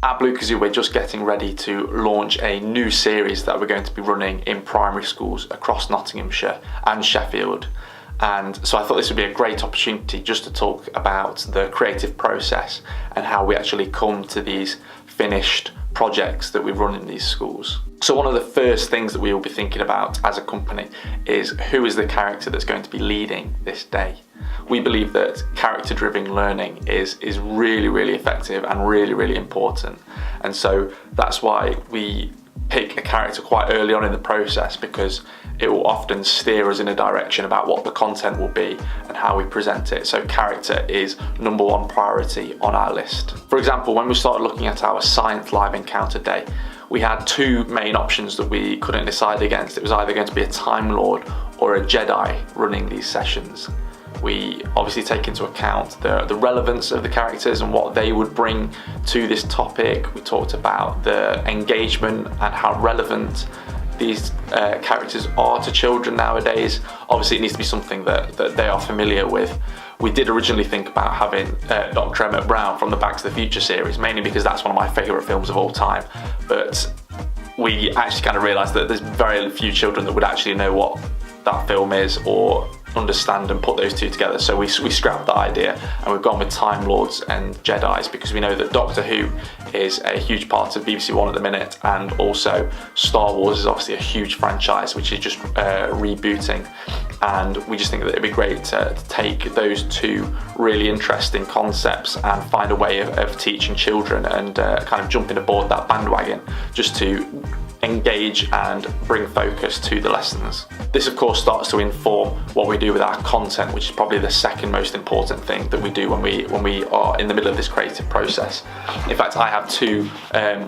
At Blue Kazoo, we're just getting ready to launch a new series that we're going to be running in primary schools across Nottinghamshire and Sheffield. And so I thought this would be a great opportunity just to talk about the creative process and how we actually come to these finished projects that we run in these schools. So one of the first things that we will be thinking about as a company is who is the character that's going to be leading this day. We believe that character-driven learning is really, really effective and really, really important. And so that's why we pick a character quite early on in the process, because it will often steer us in a direction about what the content will be and how we present it. So character is number one priority on our list. For example, when we started looking at our science live encounter day, we had two main options that we couldn't decide against. It was either going to be a Time Lord or a Jedi running these sessions. We obviously take into account the relevance of the characters and what they would bring to this topic. We talked about the engagement and how relevant these characters are to children nowadays. Obviously it needs to be something that they are familiar with. We did originally think about having Dr. Emmett Brown from the Back to the Future series, mainly because that's one of my favourite films of all time, but we actually kind of realised that there's very few children that would actually know what that film is or understand and put those two together. So we scrapped that idea and we've gone with Time Lords and Jedis, because we know that Doctor Who is a huge part of BBC One at the minute, and also Star Wars is obviously a huge franchise which is just rebooting, and we just think that it'd be great to take those two really interesting concepts and find a way of teaching children and kind of jumping aboard that bandwagon just to engage and bring focus to the lessons. This of course starts to inform what we do with our content, which is probably the second most important thing that we do when we are in the middle of this creative process. In fact, I have two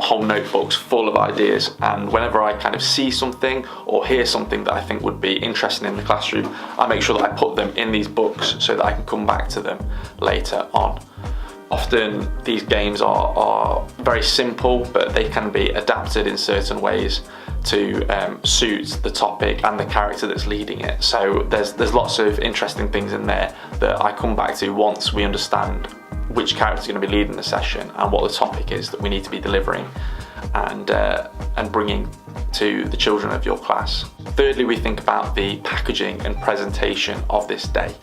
whole notebooks full of ideas, and whenever I kind of see something or hear something that I think would be interesting in the classroom, I make sure that I put them in these books so that I can come back to them later on. Often these games are very simple, but they can be adapted in certain ways to suit the topic and the character that's leading it. So there's lots of interesting things in there that I come back to once we understand which character is going to be leading the session and what the topic is that we need to be delivering and bringing to the children of your class. Thirdly, we think about the packaging and presentation of this day.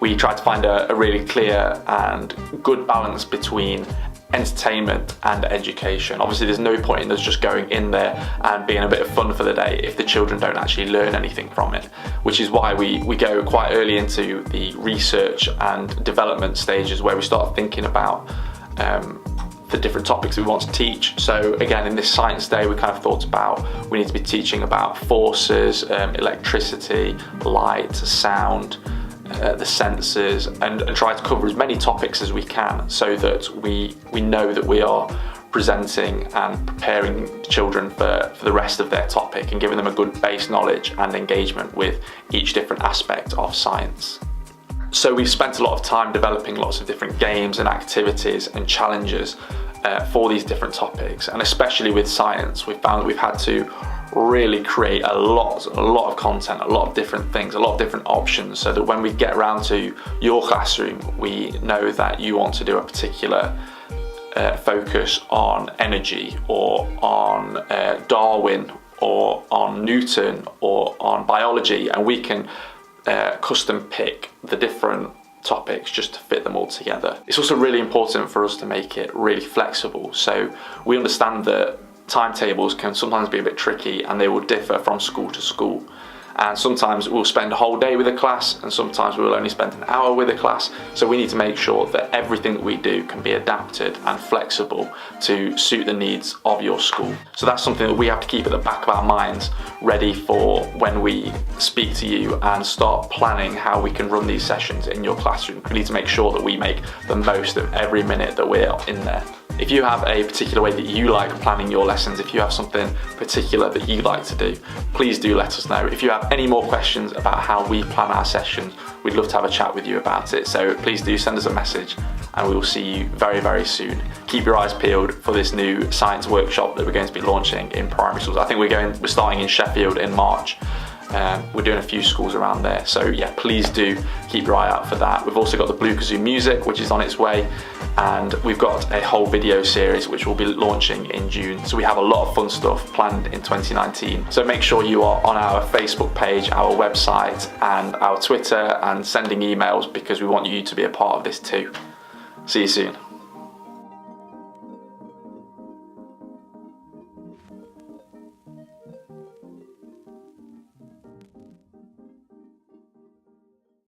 We try to find a really clear and good balance between entertainment and education. Obviously there's no point in us just going in there and being a bit of fun for the day if the children don't actually learn anything from it, which is why we go quite early into the research and development stages where we start thinking about the different topics we want to teach. So again, in this science day, we kind of thought about we need to be teaching about forces, electricity, light, sound, the senses, and try to cover as many topics as we can so that we know that we are presenting and preparing children for the rest of their topic and giving them a good base knowledge and engagement with each different aspect of science. So we've spent a lot of time developing lots of different games and activities and challenges for these different topics, and especially with science, we've found that we've had to really create a lot of content, a lot of different things, a lot of different options, so that when we get around to your classroom, we know that you want to do a particular focus on energy or on Darwin or on Newton or on biology, and we can custom pick the different topics just to fit them all together. It's also really important for us to make it really flexible, so we understand that timetables can sometimes be a bit tricky and they will differ from school to school, and sometimes we'll spend a whole day with a class and sometimes we'll only spend an hour with a class, so we need to make sure that everything that we do can be adapted and flexible to suit the needs of your school. So that's something that we have to keep at the back of our minds, ready for when we speak to you and start planning how we can run these sessions in your classroom. We need to make sure that we make the most of every minute that we're in there. If you have a particular way that you like planning your lessons, if you have something particular that you like to do, please do let us know. If you have any more questions about how we plan our sessions, we'd love to have a chat with you about it. So please do send us a message and we will see you very, very soon. Keep your eyes peeled for this new science workshop that we're going to be launching in primary schools. I think we're starting in Sheffield in March. We're doing a few schools around there, so yeah, please do keep your eye out for that. We've also got the Blue Kazoo music, which is on its way, and we've got a whole video series which we'll be launching in June. So we have a lot of fun stuff planned in 2019. So make sure you are on our Facebook page, our website, and our Twitter, and sending emails, because we want you to be a part of this too. See you soon.